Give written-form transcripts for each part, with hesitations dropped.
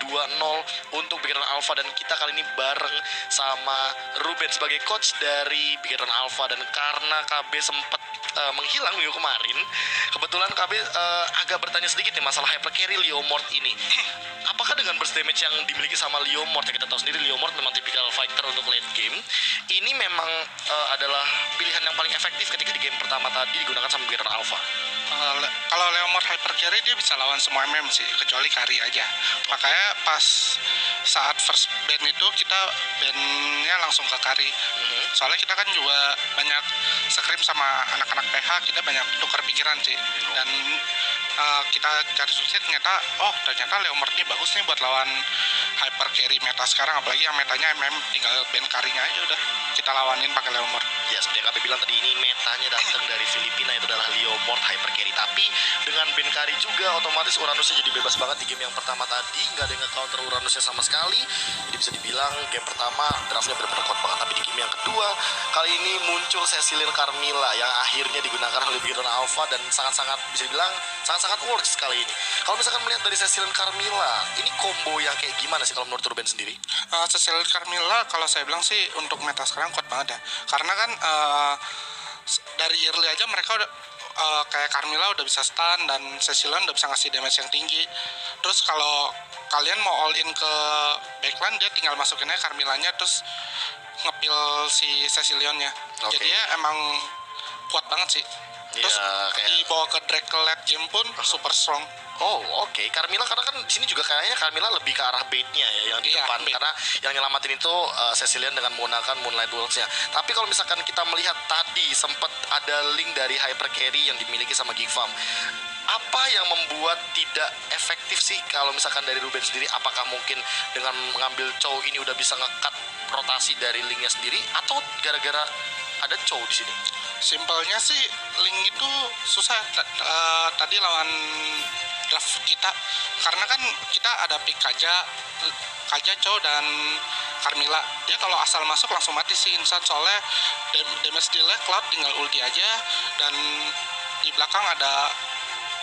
2-0 untuk Big Run Alpha. Dan kita kali ini bareng sama Ruben sebagai coach dari Big Run Alpha. Dan karena KB sempat menghilang minggu kemarin, kebetulan KB agak bertanya sedikit nih masalah hyper carry Leomord ini. Apakah dengan burst damage yang dimiliki sama Leomord, ya kita tahu sendiri Leomord memang tipikal fighter untuk late game, ini memang adalah pilihan yang paling efektif ketika di game pertama tadi digunakan sama Big Run Alpha? Kalau Leomord hyper carry dia bisa lawan semua MM sih, kecuali carry aja. Makanya pas saat first ban itu kita bannya langsung ke carry. Soalnya kita kan juga banyak scrim sama anak-anak PH, kita banyak tukar pikiran sih. Dan kita cari solusi ternyata Leomord ini bagus nih buat lawan hyper carry meta sekarang, apalagi yang metanya MM tinggal ban carry-nya aja udah kita lawanin pakai Leomord. Ya, seperti yang kami bilang tadi, ini metanya datang dari Filipina, itu adalah Leomord hyper carry. Tapi dengan ban carry juga otomatis Uranusnya jadi bebas banget di game yang pertama tadi, nggak ada yang nge-counter Uranusnya sama sekali. Jadi bisa dibilang game pertama draftnya benar-benar kuat banget. Tapi di game yang kedua kali ini muncul Cecilion Carmilla yang akhirnya digunakan oleh Big Run Alpha dan sangat-sangat bisa dibilang sangat-sangat works kali ini. Kalau misalkan melihat dari Cecilion Carmilla, ini combo yang kayak gimana sih kalau menurut Ruben sendiri? Cecilion Carmilla kalau saya bilang sih untuk meta sekarang kuat banget ya. Karena kan dari early aja mereka udah kayak Carmilla udah bisa stun dan Cecilion udah bisa ngasih damage yang tinggi. Terus kalau kalian mau all in ke backline, dia tinggal masukin aja Carmillanya terus ngepil si Cecilionnya. Okay. Jadi ya emang kuat banget sih. Terus dibawa ke Drake late game pun super strong. Oh, oke. Carmilla karena kan di sini juga kayaknya Carmilla lebih ke arah baitnya ya, yang di depan. Bait. Karena yang nyelamatin itu Cecilion dengan menggunakan Moonlight Wolves-nya. Tapi kalau misalkan kita melihat tadi sempat ada link dari hyper carry yang dimiliki sama Geek Farm. Apa yang membuat tidak efektif sih kalau misalkan dari Ruben sendiri? Apakah mungkin dengan mengambil Chow ini udah bisa nge-cut rotasi dari linknya sendiri, atau gara-gara ada Chow di sini? Simpelnya sih link itu susah tadi lawan draft kita, karena kan kita ada pick Kaja, Chow dan Carmilla. Dia kalau asal masuk langsung mati sih instant, soalnya damage deal-nya Cloud tinggal ulti aja, dan di belakang ada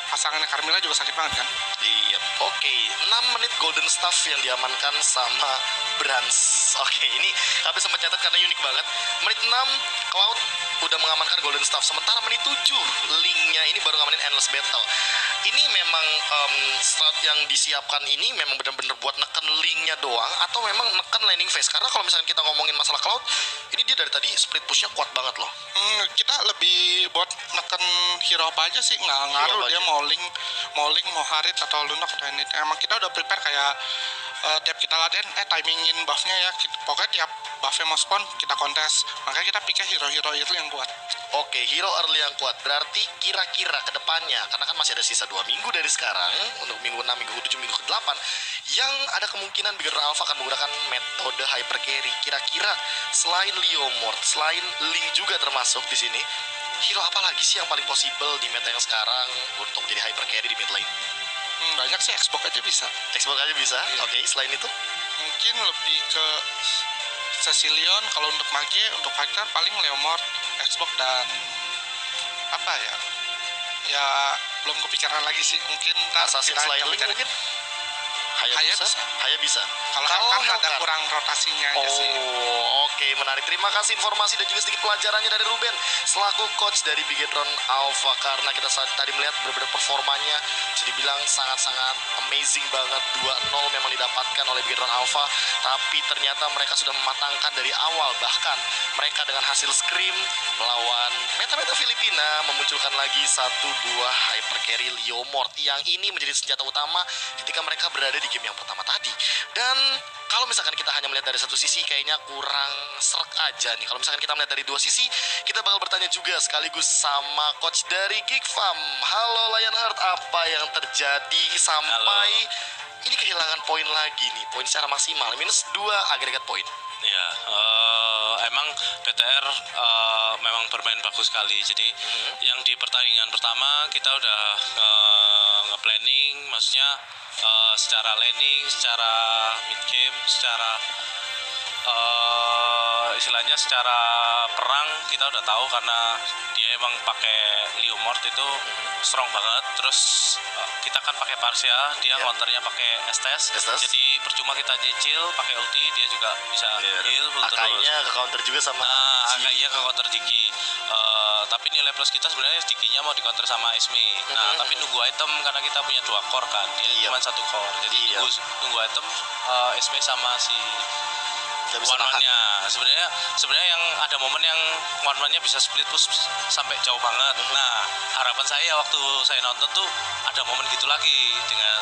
pasangannya Carmilla juga sakit banget kan. Iya, oke. 6 menit Golden Staff yang diamankan sama Brans. Oke, ini kami sempat catat karena unik banget. Menit 6 Cloud udah mengamankan Golden Staff, sementara menit 7 Link-nya ini baru ngamanin Endless Battle. Ini memang strat yang disiapkan ini memang benar-benar buat neken Link-nya doang, atau memang neken landing phase? Karena kalau misalnya kita ngomongin masalah Cloud, ini dia dari tadi split push-nya kuat banget loh. Kita lebih buat neken hero apa aja sih, nggak ngaruh dia mau Link, mau Harit atau Lunok atau ini. Emang kita udah prepare kayak tiap kita latihan timingin buff-nya ya. Pokoknya tiap buff-nya mau spawn kita kontes. Makanya kita pikir hero-hero itu yang kuat. Oke, hero early yang kuat. Berarti kira-kira ke depannya, karena kan masih ada sisa 2 minggu dari sekarang, untuk minggu 6, minggu 7, minggu ke-8, yang ada kemungkinan Big Run Alpha akan menggunakan metode hyper carry. Kira-kira selain Leomord, selain Link juga termasuk di sini, hero apa lagi sih yang paling possible di meta yang sekarang untuk jadi hyper carry di mid lane? Banyak sih, Xbox aja bisa. Xbox aja bisa? Iya. Oke, selain itu? Mungkin lebih ke Cecilion. Kalau untuk mage, untuk fighter paling Leomord, Xbox, dan apa ya? Ya belum kepikiran lagi sih. Mungkin Assassin selain Link mungkin? Haya bisa. Kalau Hellcat ada kurang rotasinya aja sih. Oke, menarik. Terima kasih informasi dan juga sedikit pelajarannya dari Ruben selaku coach dari Big Run Alpha. Karena kita tadi melihat benar-benar performanya bisa dibilang sangat-sangat amazing banget. 2-0 memang didapatkan oleh Big Run Alpha, tapi ternyata mereka sudah mematangkan dari awal. Bahkan mereka dengan hasil scrim melawan meta-meta Filipina memunculkan lagi satu buah hyper carry Leomord yang ini menjadi senjata utama ketika mereka berada di game yang pertama tadi. Dan kalau misalkan kita hanya melihat dari satu sisi, kayaknya kurang srek aja nih. Kalau misalkan kita melihat dari dua sisi, kita bakal bertanya juga sekaligus sama coach dari Geek Farm. Halo Lionheart, apa yang terjadi sampai ini kehilangan poin lagi nih? Poin secara maksimal, -2 agregat poin. Ya, emang BTR memang bermain bagus sekali. Jadi yang di pertandingan pertama kita udah nge-planning, maksudnya secara laning, secara mid game, secara istilahnya secara perang kita udah tahu karena dia emang pakai Leomord itu strong banget. Terus kita kan pakai Parsia, dia counternya pakai Estes. Jadi percuma kita cicil pakai ulti, dia juga bisa heal terus. Akainya ke counter juga sama Akainya ke counter Diki. Tapi nilai plus kita sebenarnya Dikinya mau di counter sama Esme. Nah, tapi nunggu item karena kita punya 2 core kan. Dia cuma 1 core. Jadi nunggu item Esme sama si one-one-nya. Sebenarnya yang ada momen yang one-one-nya bisa split push sampai jauh banget. Nah, harapan saya waktu saya nonton tuh ada momen gitu lagi dengan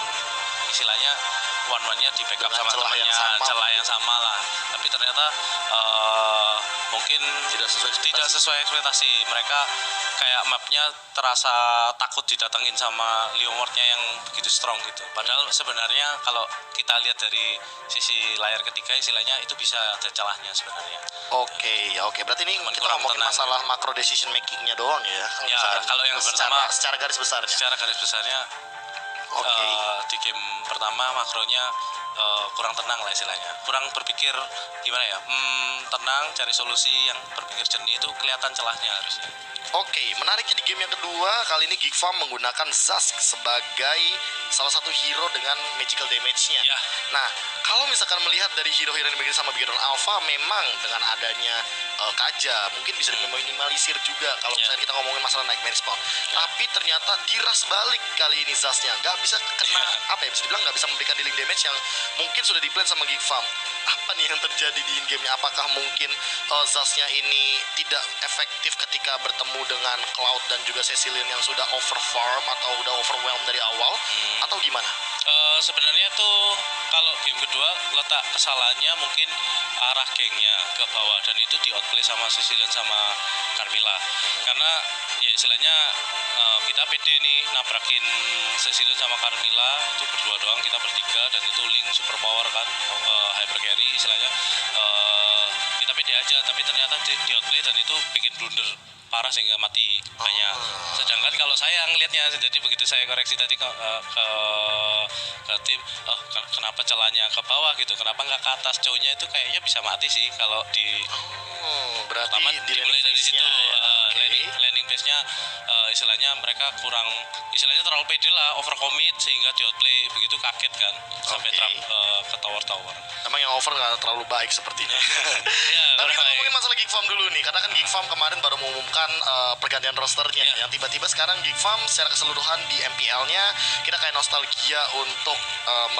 istilahnya one-one-nya di backup sama temannya, celah yang sama lah. Tapi ternyata mungkin tidak sesuai ekspektasi. Mereka kayak mapnya terasa takut didatengin sama Leomordnya yang begitu strong gitu. Padahal sebenarnya kalau kita lihat dari sisi layar ketiga istilahnya itu bisa ada celahnya sebenarnya. Oke. Berarti ini kita ngomongin masalah macro decision makingnya doang ya. Kalau yang pertama secara garis besarnya. Di game pertama makronya kurang tenang lah istilahnya, kurang berpikir gimana ya, tenang cari solusi yang berpikir jernih, itu kelihatan celahnya harusnya. Menariknya di game yang kedua kali ini Geek Farm menggunakan Zask sebagai salah satu hero dengan magical damage-nya. Nah, kalau misalkan melihat dari hero-hero yang dimiliki sama Bigetron Alpha, memang dengan adanya Kaja mungkin bisa diminimalisir juga kalau misalnya kita ngomongin masalah Nightmare Spawn. Tapi ternyata diras balik kali ini Zastnya, nggak bisa kena bisa dibilang nggak bisa memberikan dealing damage yang mungkin sudah di-plan sama Geek Farm. Apa nih yang terjadi di in-game-nya? Apakah mungkin Zastnya ini tidak efektif ketika bertemu dengan Cloud dan juga Cecilion yang sudah overfarm atau udah overwhelmed dari awal, atau gimana? Sebenarnya tuh kalau game kedua letak kesalahannya mungkin arah gengnya ke bawah, dan itu di outplay sama Cecilion sama Carmilla. Karena ya istilahnya kita pede nih nabrakin Cecilion sama Carmilla, itu berdua doang, kita bertiga, dan itu link super power kan, hyper carry istilahnya. Kita pede aja, tapi ternyata di outplay dan itu bikin blunder parah sehingga mati banyak. Sedangkan kalau saya ngelihatnya, jadi begitu saya koreksi tadi ke tim, kenapa celahnya ke bawah gitu, kenapa nggak ke atas, cowoknya itu kayaknya bisa mati sih kalau di berarti dimulai dari situ. Landing base-nya istilahnya mereka kurang, istilahnya terlalu pede lah, overcommit sehingga di outplay begitu kaget kan sampai trap ke tower. Emang yang over nggak terlalu baik sepertinya. Tapi kita ngomongin masalah Geek Farm dulu nih, karena kan Geek Farm kemarin baru mengumumkan pergantian rosternya, yang tiba-tiba sekarang Geek Farm secara keseluruhan di MPL-nya kita kayak nostalgia untuk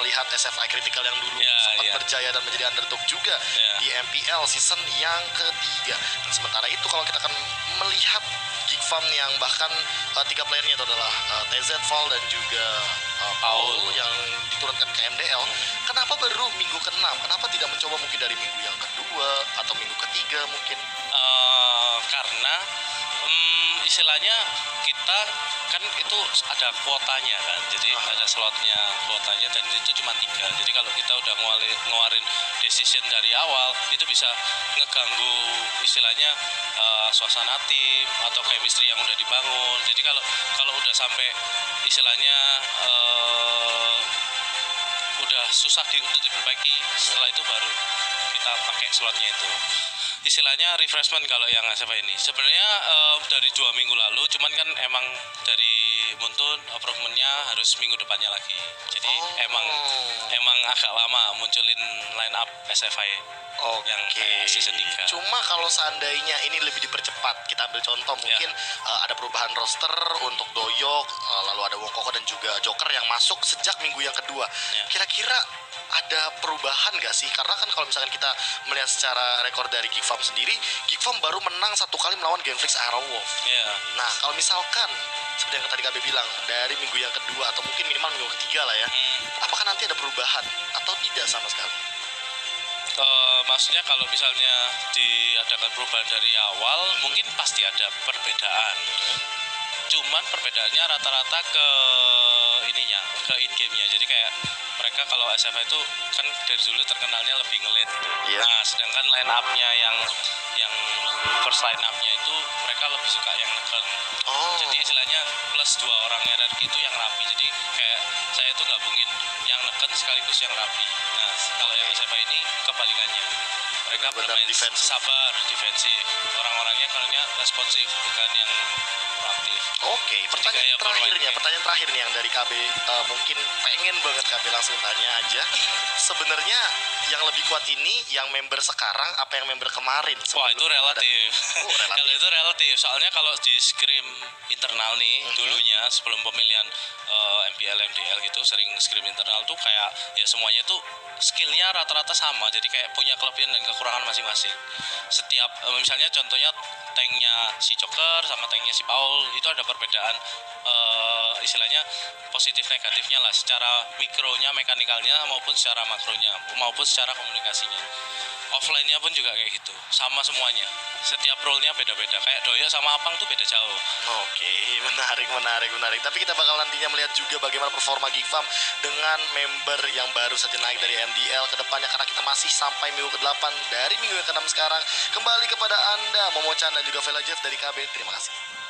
melihat SFI Critical yang dulu sempat berjaya dan menjadi underdog juga di MPL season yang ketiga. Dan sementara itu kalau kita akan melihat Geek Farm yang bahkan 3 playernya itu adalah TZ, Val dan juga Paul yang diturunkan ke MDL. Kenapa baru minggu ke-6? Kenapa tidak mencoba mungkin dari minggu yang kedua atau minggu ketiga mungkin? Karena istilahnya kita kan itu ada kuotanya kan, jadi ada slotnya, kuotanya, dan itu cuma 3. Jadi kalau kita udah ngeluarin decision dari awal, itu bisa ngeganggu istilahnya suasana tim atau chemistry yang udah dibangun. Jadi kalau udah sampai istilahnya udah susah untuk diperbaiki, setelah itu baru kita pakai slotnya itu. Istilahnya refreshment kalau yang SFA ini. Sebenarnya dari 2 minggu lalu, cuman kan emang dari Muntun improvementnya harus minggu depannya lagi. Jadi emang agak lama munculin line up SFA yang kayak season 3. Cuma kalau seandainya ini lebih dipercepat, kita ambil contoh mungkin ada perubahan roster untuk Doyok, lalu ada Wong Koko dan juga Joker yang masuk sejak minggu yang kedua. Kira-kira ada perubahan gak sih? Karena kan kalau misalkan kita melihat secara rekor dari Geek Farm sendiri, Geek Farm baru menang 1 kali melawan Genflix Aerowolf. Nah, kalau misalkan seperti yang tadi KB bilang, dari minggu yang kedua atau mungkin minimal minggu ketiga lah ya, apakah nanti ada perubahan atau tidak sama sekali? Maksudnya kalau misalnya diadakan perubahan dari awal, mungkin pasti ada perbedaan. Cuman perbedaannya rata-rata ke ininya, ke in-game-nya. Jadi kayak mereka kalau SFA itu kan dari dulu terkenalnya lebih ngelit gitu. Nah, sedangkan line up-nya yang first line up-nya itu mereka lebih suka yang neken. Jadi istilahnya plus 2 orang RRQ itu yang rapi. Jadi kayak saya tuh gabungin yang neken sekaligus yang rapi. Nah, kalau yang SFA ini kebalikannya. mereka benar-benar bermain defensif. sabar, defensif. Orang-orangnya kalaunya responsif, bukan yang proaktif. Oke, kayak pertanyaan terakhir nih yang dari KB, mungkin pengen banget KB langsung tanya aja. Sebenarnya yang lebih kuat ini yang member sekarang apa yang member kemarin? Wah, itu relatif. Oh, relatif. Kalau itu relatif, soalnya kalau di scrim internal nih dulunya sebelum pemilihan MPL MDL gitu sering scrim internal tuh kayak ya semuanya tuh skillnya rata-rata sama, jadi kayak punya kelebihan dan kekurangan masing-masing. Setiap misalnya contohnya tanknya si Joker sama tanknya si Paul itu ada perbedaan istilahnya positif negatifnya lah, secara mikronya mekanikalnya maupun secara makronya maupun secara komunikasinya. Offline-nya pun juga kayak gitu, sama semuanya. Setiap role-nya beda-beda. Kayak Doyok sama Apang tuh beda jauh. Oke, menarik. Tapi kita bakal nantinya melihat juga bagaimana performa Geekfarm dengan member yang baru saja naik dari MDL ke depannya, karena kita masih sampai minggu ke-8 dari minggu yang ke-6 sekarang. Kembali kepada Anda, Momo Chan dan juga Vela Jeff dari KB. Terima kasih.